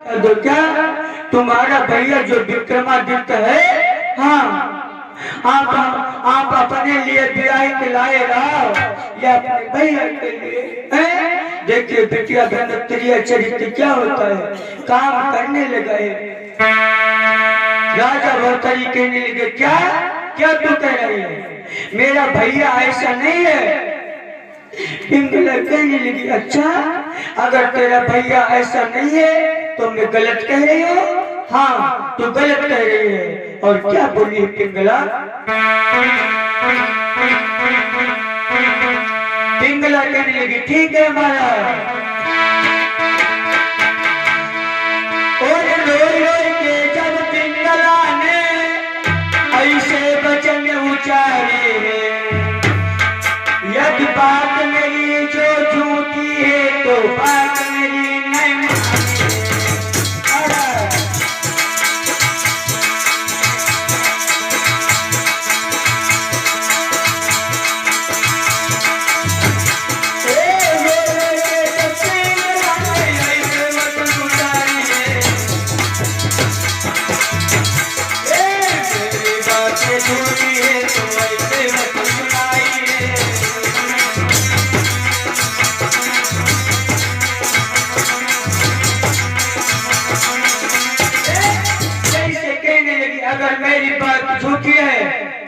तो क्या तुम्हारा भैया जो विक्रमादित्य है, हाँ आप अपने लिए बियाह के लाए रहो या अपने भैया के लिए? देखिए बिटिया बहन चरित्र क्या होता है, काम करने लगे। राजा भर्तरी कहने लगे क्या क्या तू कह रही है, मेरा भैया ऐसा नहीं है। पिंगला कहने लगी अच्छा अगर तेरा भैया ऐसा नहीं है तो मैं गलत कह रही हूँ? हाँ तू गलत कह रही है। और क्या बोली है पिंगला? पिंगला कहने लगी ठीक है महाराज। और रोई रोई के जब पिंगला ने ऐसे वचन उचारे, यदि बात मेरी जो झूठी है तो बात मेरी नहीं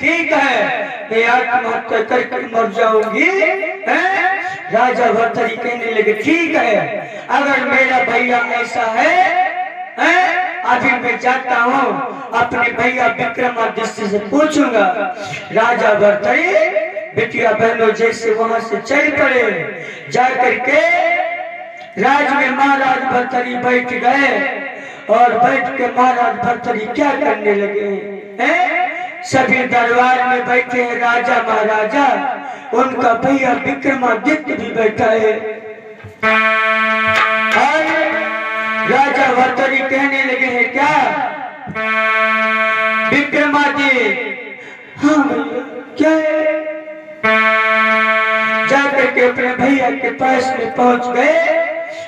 ठीक है मैं आत्महत्या करके मर जाऊंगी। राजा भर्तरी कहने लगे ठीक है अगर मेरा भैया ऐसा है अभी मैं जाता हूँ अपने भैया विक्रमादित्य से पूछूंगा। राजा भर्तरी बिटिया बहनों जैसे वहां से चल पड़े, जाकर के राज में महाराज भर्तरी बैठ गए और बैठ के महाराज भर्तरी क्या करने लगे हैं? सभी दरबार में बैठे हैं राजा महाराजा, उनका भैया विक्रमादित्य भी बैठा है। और राजा भर्तरी कहने लगे हैं क्या विक्रमादित्य? हाँ भैया क्या है? जाकर के अपने भैया के पास में पहुंच गए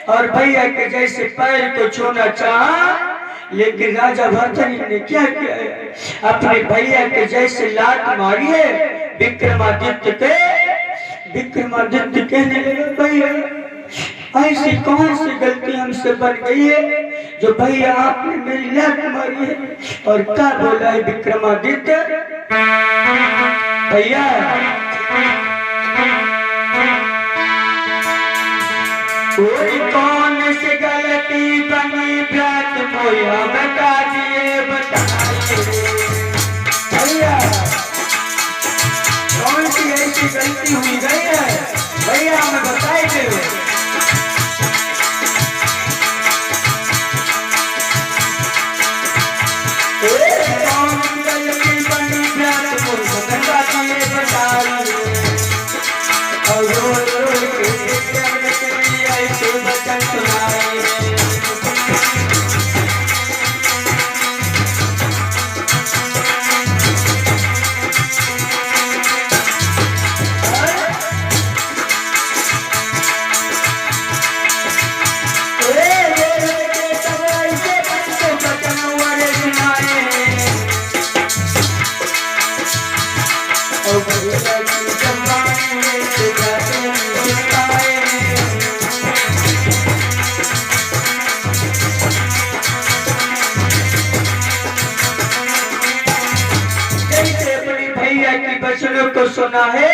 और भैया के जैसे पैर को छूना चाहा, लेकिन राजा भर्तरी ने क्या किया है? अपने भैया के जैसे लात मारी है विक्रमादित्य पे। विक्रमादित्य कहने लगे भैया ऐसी कौन सी गलती हमसे बन गई है जो भैया आपने मेरी लात मारी है? और क्या बोला है विक्रमादित्य? भैया कोई कौन सी गलती बनी व्रत मोया बता दिए बताइए। भैया कौन सी ऐसी गलती हुई गई है भैया हमें बताइए। कौन सी गलती बनी व्रत मोया बता दिए बताइए। और बचन सुनाए को सुना है।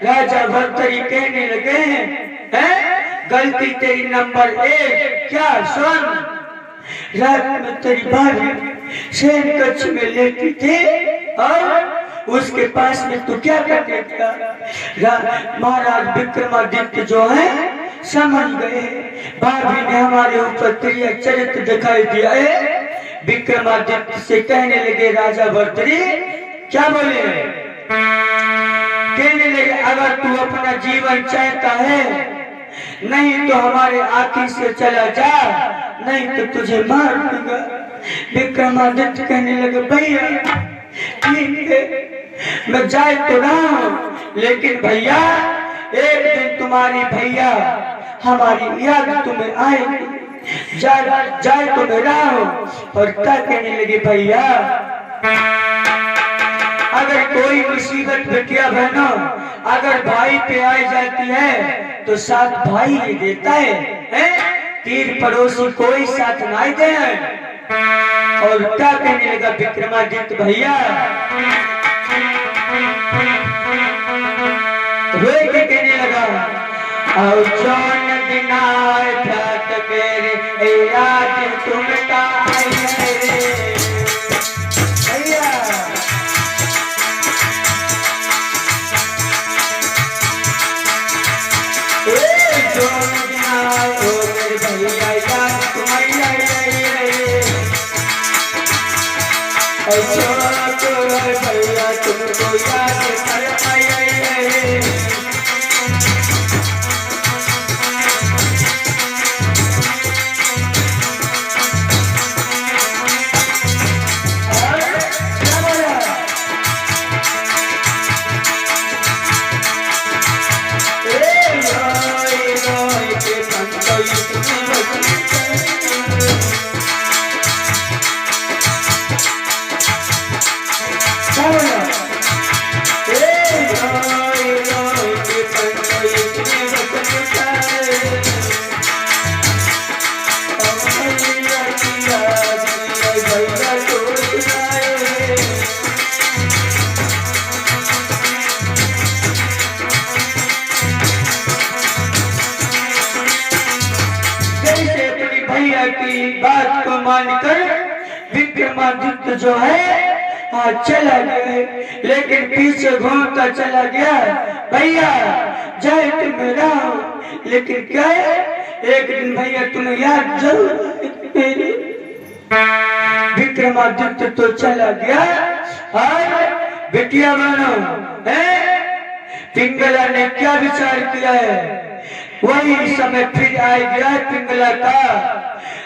राजा भर्तरी कहने लगे हैं गलती तेरी नंबर 1 क्या सुन, रात में तेरी भाभी शेर कच्छ में लेटी थी और उसके पास में तू क्या करने गया? महाराज विक्रमादित्य जो है समझ गए भाभी ने हमारे ऊपर तेरा चरित्र दिखाई दिया है। विक्रमादित्य से कहने लगे राजा भर्तरी क्या बोले? कहने लगे अगर तू अपना जीवन चाहता है नहीं तो हमारे आंखी से चला जा, नहीं तो तुझे मार दूंगा। विक्रमादित्य कहने लगे भैया ठीक है मैं जाए तो रहा हूं, लेकिन भैया एक दिन तुम्हारी भैया हमारी याद तुम्हें आएगी। जाए तो मेरा हो। और क्या कहने लगी भैया, अगर कोई मुसीबत बेटिया बहनों अगर भाई पे आ जाती है तो साथ भाई ही देता है? तीर पड़ोसी कोई साथ नहीं दे। और क्या कहने लगा विक्रमादित्य भैया, रोए के कहने लगा, और जौन दिना ध्यात मेरे याद तुम का भैया। जौन दिना हो मेरे भैया याद तुम्हारी भैया तुमको याद कर बात को मानकर विक्रमादित्य जो है चला गया, लेकिन पीछे घूमता चला गया। भैया जाए तो मेरा हो, लेकिन क्या है एक दिन भैया तुम्हें याद जरूर मेरी। विक्रमादित्य तो चला गया और बिटिया बनो पिंगला ने क्या विचार किया है, वही समय फिर आ गया पिंगला का।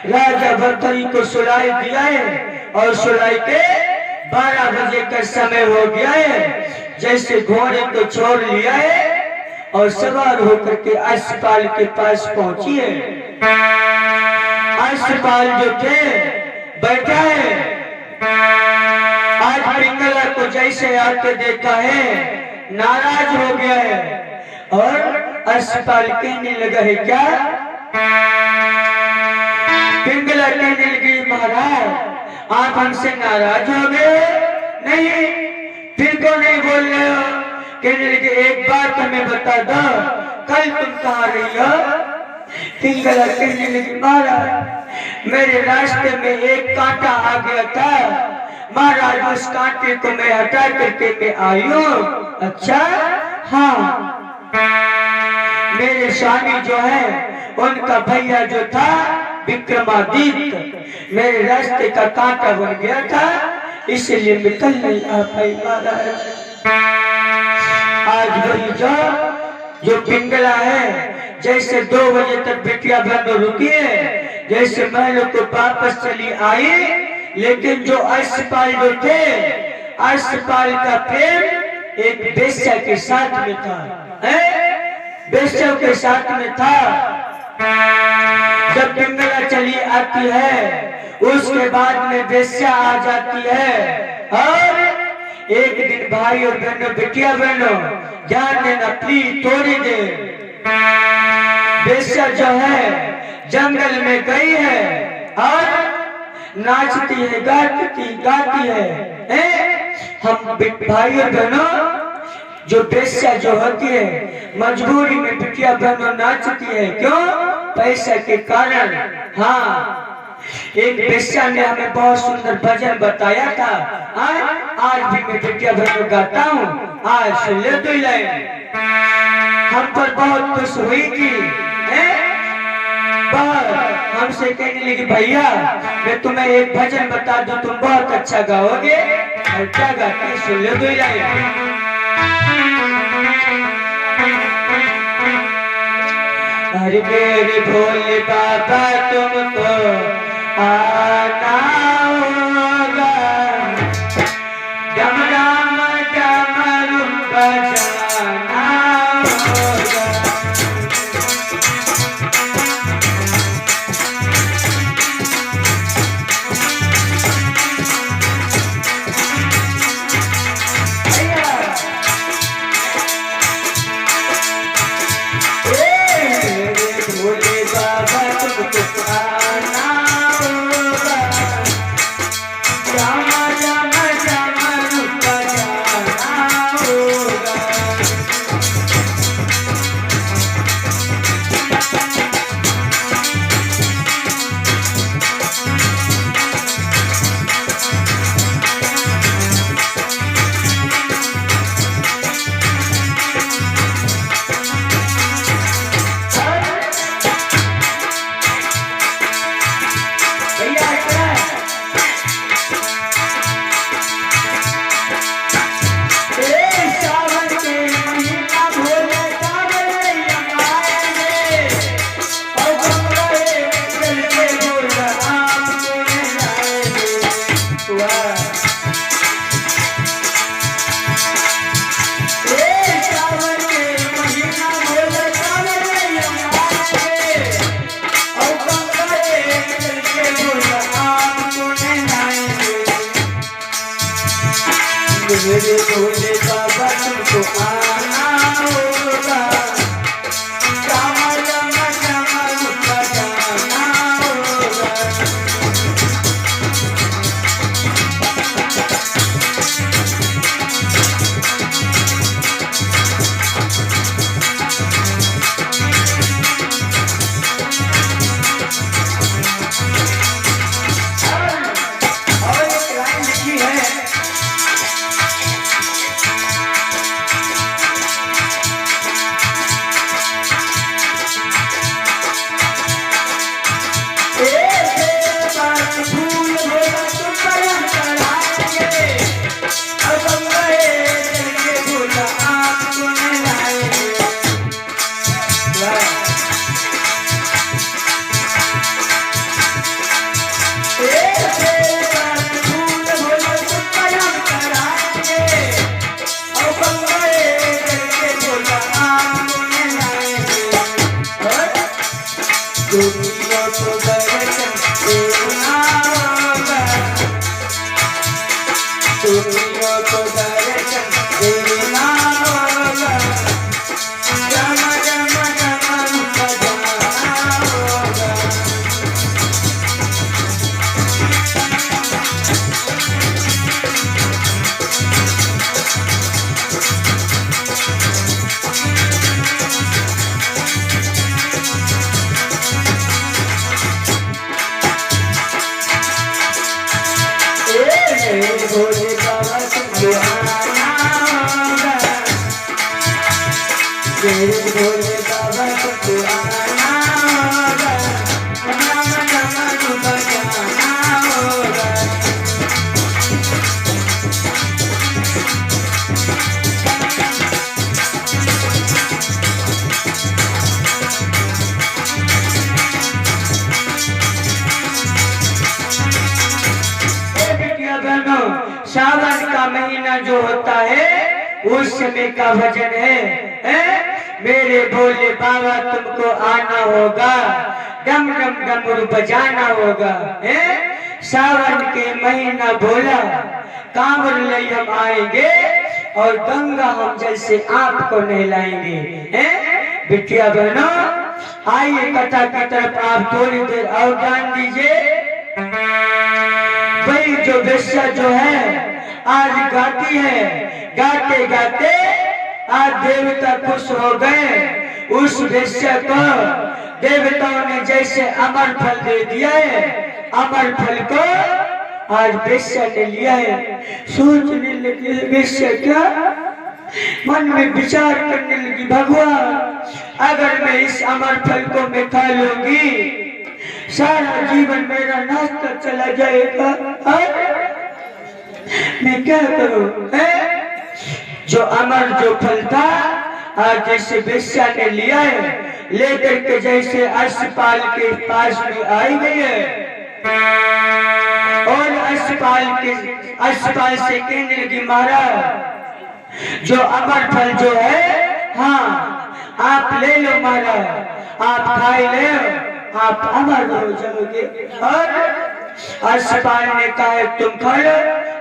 राजा भर्तरी को सुलाई दिया है और सुलाई के 12 बजे का समय हो गया है। जैसे घोड़े को छोड़ लिया है और सवार होकर के अस्पताल के पास पहुंची है। अस्पताल जो थे बैठा है, आज पिंगला को जैसे आके देखा है नाराज हो गया है और अस्पताल कहने लगा है क्या, पिंगला कहने लगी महाराज आप हमसे नाराज हो गए? नहीं, फिर क्यों नहीं बोल रहे हो? कहने लगे एक बात हमें बता दो, कल तुम कहाँ रही हो? पिंगला कहने लगी महाराज मेरे रास्ते में एक कांटा आ गया था महाराज, उस कांटे को मैं हटा करके मैं आई हूँ। अच्छा हाँ, मेरे स्वामी जो है उनका भैया जो था विक्रमादित्य मेरे रास्ते का कांटा बन गया था, इसलिए निकल नहीं आ पाई महाराज। आज वही जो पिंगला है जैसे 2 बजे तक बिटिया बहनों रुकी है, जैसे महलों को वापस चली आई, लेकिन जो अस्पताल जो थे अस्पताल का प्रेम एक बेश्या के साथ में था, बेश्या के साथ में था। जब पिंगला चली आती है उसके बाद में बेश्या आ जाती है। और एक दिन भाई और बहनों बिटिया बहनों ध्यान देना प्लीज थोड़ी देर, बेश्या जो है जंगल में गई है और नाचती है गाती है। हम भाई और बहनों जो बेश्या जो होती है मजबूरी में बिटिया बहनों नाचती है, क्यों? पैसा के कारण। हाँ, एक बेश्या ने हमें बहुत सुंदर भजन बताया था, आज भी मैं बिटिया बहनों गाता हूँ। आज सुन ले तो हम पर बहुत खुश हुई थी, हमसे कहने लगी भैया मैं तुम्हें एक भजन बता दूं तुम बहुत अच्छा गाओगे। और क्या गाती सुन ले तो अरे मेरे भोले बाबा तुमको आना होगा, डमराम डमरू बजाना होगा। मेरे भोले बाबा तुमको आना होगा, कमल मजमल बजाना होगा। और एक लाइन लिखी है, दुनिया को दर्शन देना होगा, दुनिया को दर्शन देना होगा, जम जम जम बजाना होगा। भोले बाबा तुमको आना होगा, मेरे भोले बाबा तुमको आना होगा, नम नम बजाना होगा। सावन का महीना जो होता है उस समय का भजन है, मेरे भोले बाबा तुमको आना होगा, डम डम डमरू बजाना होगा। सावन के महीना भोला कांवर ले हम आएंगे और गंगा हम जल से आपको नहलाएंगे। बिटिया बहनों, आइए कथा की तरफ आप थोड़ी देर और ध्यान दीजिए। वही जो वेश्या जो है आज गाती है, गाते गाते आज देवता खुश हो गए। उस वेश्या को देवताओं ने जैसे अमर फल दे दिया है, अमर फल को आज वेश्या ने लिया है। सोचने लगी वेश्या क्या, मन में विचार करने लगी, भगवान अगर मैं इस अमर फल को मैं खा लूंगी सारा जीवन मेरा नाश्ता चला जाएगा, मैं क्या करूं? जो अमर जो फल था आज जैसे वेश्या ने लिया है, लेकर के जैसे अस्पताल के पास में आई गई है और अस्पताल से कहने लगी महाराज जो अमर फल जो है, हाँ आप ले लो महाराज, आप खाई ले, आप अमर हो जाओगे। और अस्पताल ने कहा तुम खा लो,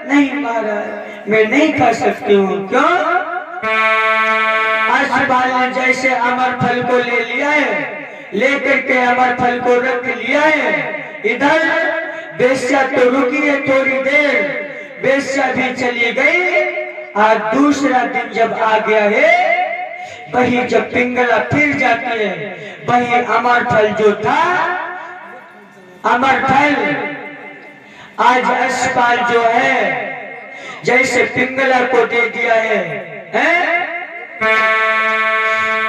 नहीं महाराज मैं नहीं खा सकती हूँ। क्यों? अस्पताल ने जैसे अमर फल को ले लिया है, लेकर के अमर फल को रख लिया है। इधर वेश्या तो रुकी है थोड़ी देर, वेश्या भी चली गई। आज दूसरा दिन जब आ गया है, वही जब पिंगला फिर जाती है, वही अमर फल जो था, अमर फल आज अस्पताल जो है जैसे पिंगला को दे दिया है?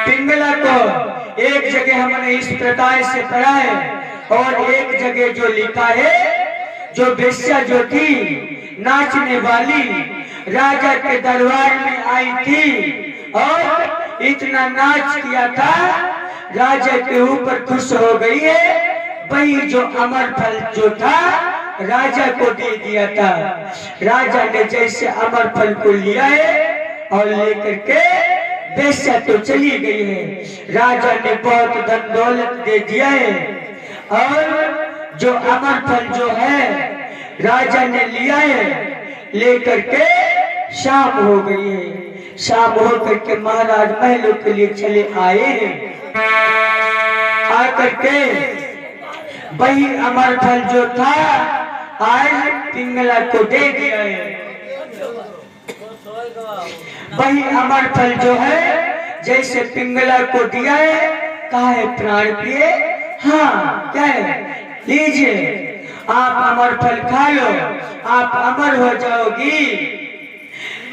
पिंगला को एक जगह हमने इस प्रकार से पढ़ा है और एक जगह जो लिखा है, जो वेश्या जो थी नाचने वाली राजा के दरबार में आई थी और इतना नाच किया था, राजा के ऊपर खुश हो गई है। वही जो अमर फल जो था राजा को दे दिया था। राजा ने जैसे अमर फल को लिया है और लेकर के वेश्या तो चली गई है। राजा ने बहुत धन दौलत दे दिया है और जो अमर फल जो है राजा ने लिया है, लेकर के शाम हो गई है। शाम हो करके महाराज महलों के लिए चले आए हैं। आकर के वही अमर फल जो था आज पिंगला को दे दिया है। वही अमर फल जो है जैसे पिंगला को दिया है, कहा है प्राण प्रिय, हाँ क्या है, लीजिए आप अमर फल खा लो, आप अमर हो जाओगी।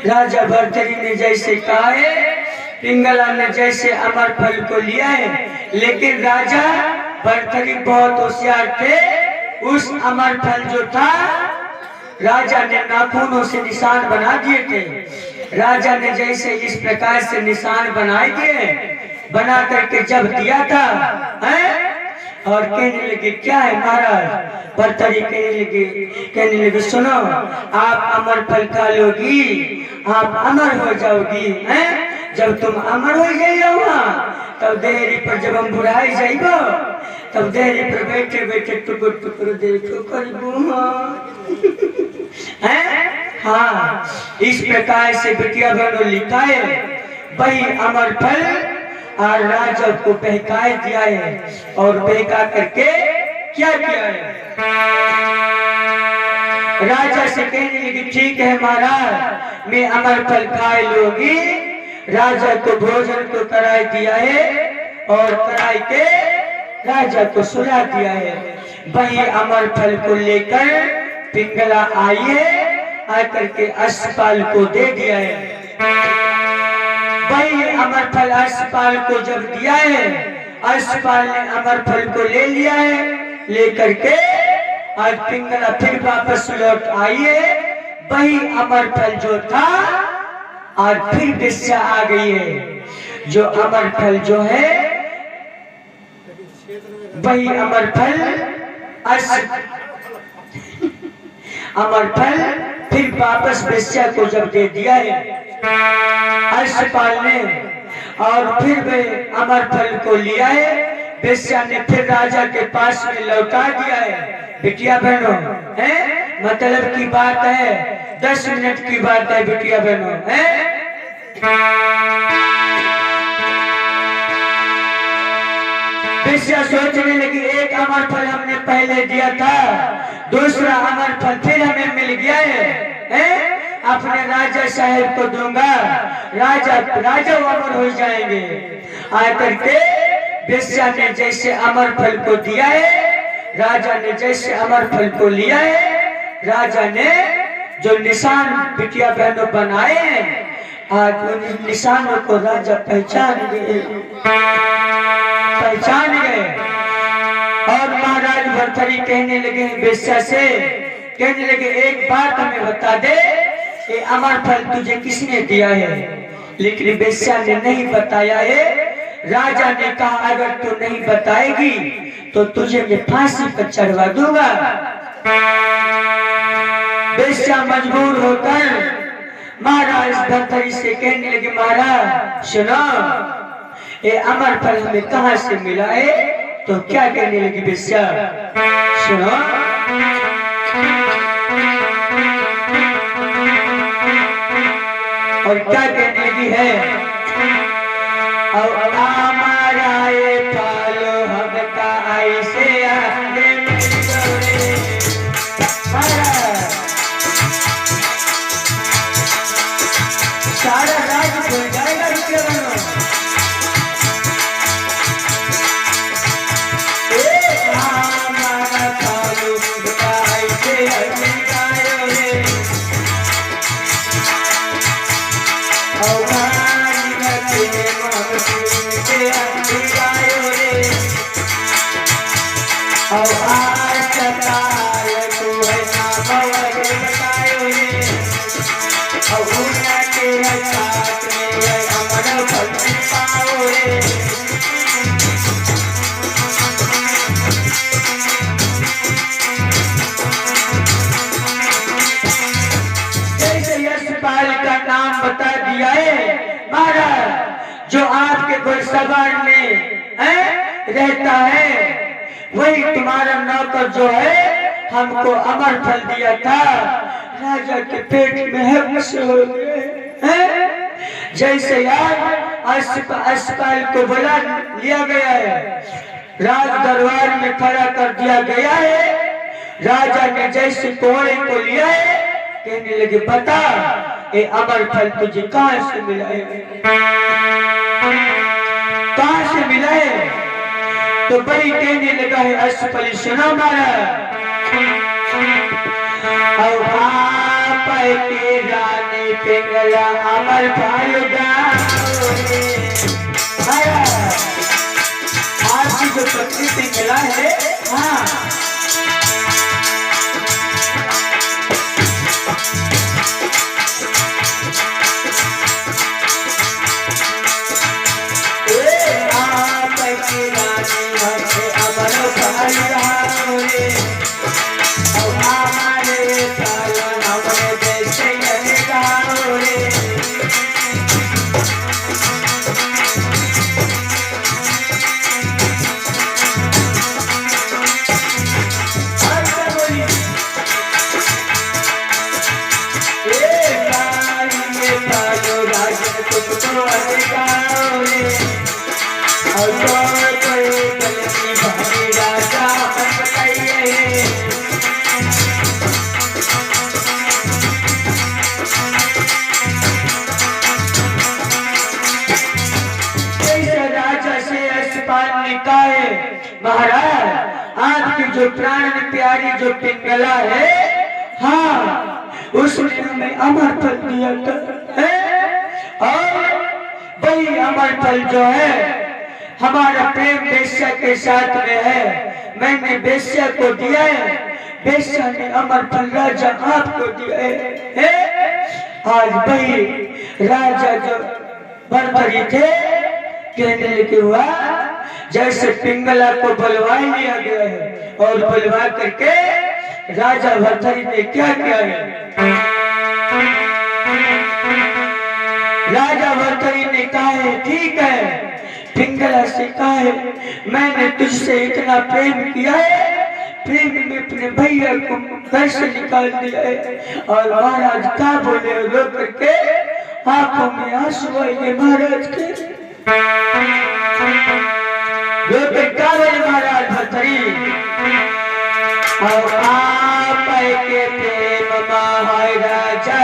राजा भर्तरी ने जैसे कहा है, पिंगला ने जैसे अमर फल को लिया है, लेकिन राजा भर्तरी बहुत होशियार थे। उस अमर फल जो था राजा ने नाखूनों से निशान बना दिए थे। राजा ने जैसे इस प्रकार से निशान बनाए थे, बना करके जब दिया था और कहने लगे क्या है महाराज, भर्तरी कहने लगे सुनो, आप अमर फल खा लोगी, आप अमर हो जाओगी। जब तुम अमर हो जाइए तब देहरी पर जब हम बुढ़ाई जाइबो, तब देहरी पर बैठे बैठे टुकुर टुकुर देखो करबू। हाँ, इस प्रकार से बिटिया बहनों लिखा है। वही अमर फल और राजा को बहका दिया है, और बहका करके क्या किया है, राजा से कहने लगी ठीक है महाराज मैं अमर फल खाए लूंगी। राजा को भोजन को कराई दिया है और कराई के राजा को सुला दिया है। वही अमर फल को लेकर पिंगला आई है, आकर के अश्वपाल को दे दिया है। वही अमर फल अश्वपाल को जब दिया है, अश्वपाल ने अमर फल को ले लिया है, लेकर के आज पिंगला फिर वापस लौट आई है। वही अमर फल जो था आज फिर वेश्या आ गई है। जो अमर फल जो है वही अमर फल अमर फल फिर वापस वेश्या को जब दे दिया है अश्वपाल ने, और फिर वे अमर फल को लिया है, वेश्या ने फिर राजा के पास में लौटा दिया है। बिटिया बहनों है, मतलब की बात है 10 मिनट की बात है बिटिया बहनों है। वेश्या सोचने लगी एक अमर फल हमने पहले दिया था, दूसरा अमर फल फिर हमें मिल गया है? अपने राजा साहब को दूंगा, राजा अमर हो जाएंगे। आकर के वेश्या ने जैसे अमर फल को दिया है, राजा ने जैसे अमर फल को लिया है, राजा ने जो निशान बिटिया बहनों बनाए हैं, आज उन निशानों को राजा पहचान गए। और महाराज भर्तरी कहने लगे वेश्या से, कहने लगे एक बात हमें बता दे, ये अमर फल तुझे किसने दिया है? लेकिन वेश्या ने नहीं बताया है। राजा ने कहा अगर तू नहीं बताएगी तो तुझे मैं फांसी पर चढ़वा दूंगा। वेश्या मजबूर होकर महाराज भर्तरी से कहने लगे महाराज सुनो, ये अमर फल हमें कहाँ से मिला है? तो क्या कहने लगी वेश्या, सुनो और क्या कहने लगी है, और हमारा ये फल हमका ऐसे सारा राज्य खुल जाएगा। रुपये बनो हमारा फल हमका ऐसे का नाम बता दिया है महाराज। जो आपके घुड़सवार में रहता है वही तुम्हारा नौकर जो है हमको अमर फल दिया था। राजा के पेट में हब्स हो गए। जैसे यार अस्पताल को बुला लिया गया है, राज दरबार में खड़ा कर दिया गया है। राजा ने जैसे कोड़े को लिया है, कहने लगे बता ये अमरफल तुझे कहां से मिला है, कहां से मिला है? तो भाई कहने लगा है अस्पताल सुना मारा के रानी पिंगला अमरफल आपकी जो पत्नी पिंगला है, हाँ महाराज आपकी जो प्राण प्यारी जो पिंगला है, हाँ उसने हमें अमर फल दिया था। और वही अमर फल जो है हमारा प्रेम बेश्या के साथ में है, मैंने बेश्या को दिया है, बेश्या ने अमर फल राजा आपको दिया है। आज वही राजा जो भरथरी थे, कहने लगे हुआ जैसे पिंगला को बुलवा लिया गया है, और बुलवा करके राजा भरथरी ने क्या किया है, राजा भरथरी ने कहा है ठीक है, पिंगला से कहा है मैंने तुझसे इतना प्रेम किया है, प्रेम में अपने भैया को घर से निकाल दिया है। और महाराज क्या बोले, रो करके आंखों में आंसू आए महाराज के, महाराज भरथरी और आप के प्रेम महाराजा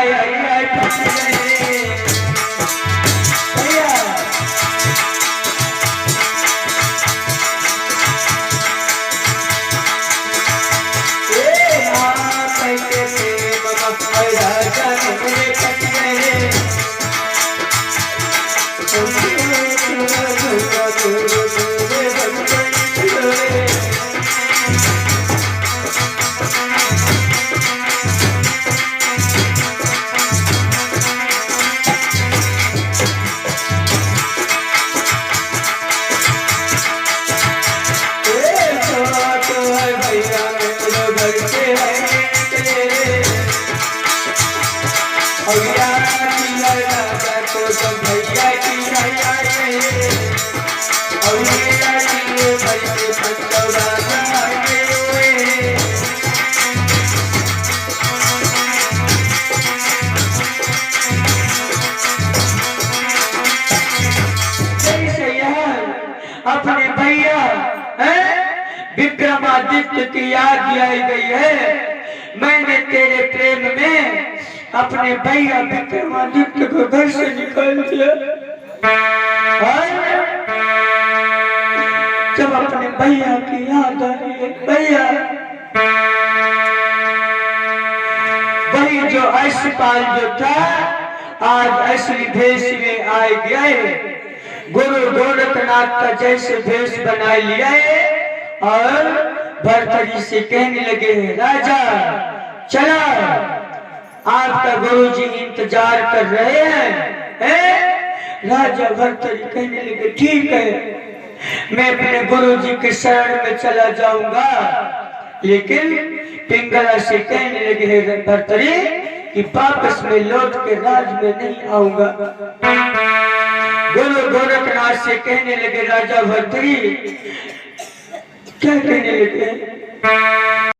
अपने भैया विक्रमादित्य की याद दिलाई गई है। मैंने तेरे प्रेम में अपने भैया विक्रमादित्य को घर से निकाल दिया। जब अपने भैया की याद आ रही है, भैया वही जो अश्वपाल जो था आज असली भेष में आ गया है, गुरु गोरखनाथ का जैसे भेष बना लिया है। और भरथरी से कहने लगे राजा चला, आपका गुरुजी इंतजार कर रहे हैं। राजा भरथरी कहने लगे ठीक है, मैं अपने गुरुजी के शरण में चला जाऊंगा। लेकिन पिंगला से कहने लगे भरथरी कि वापस में लौट के राज में नहीं आऊंगा। गुरु गोरखनाथ से कहने लगे राजा भरथरी क्या कहने लगे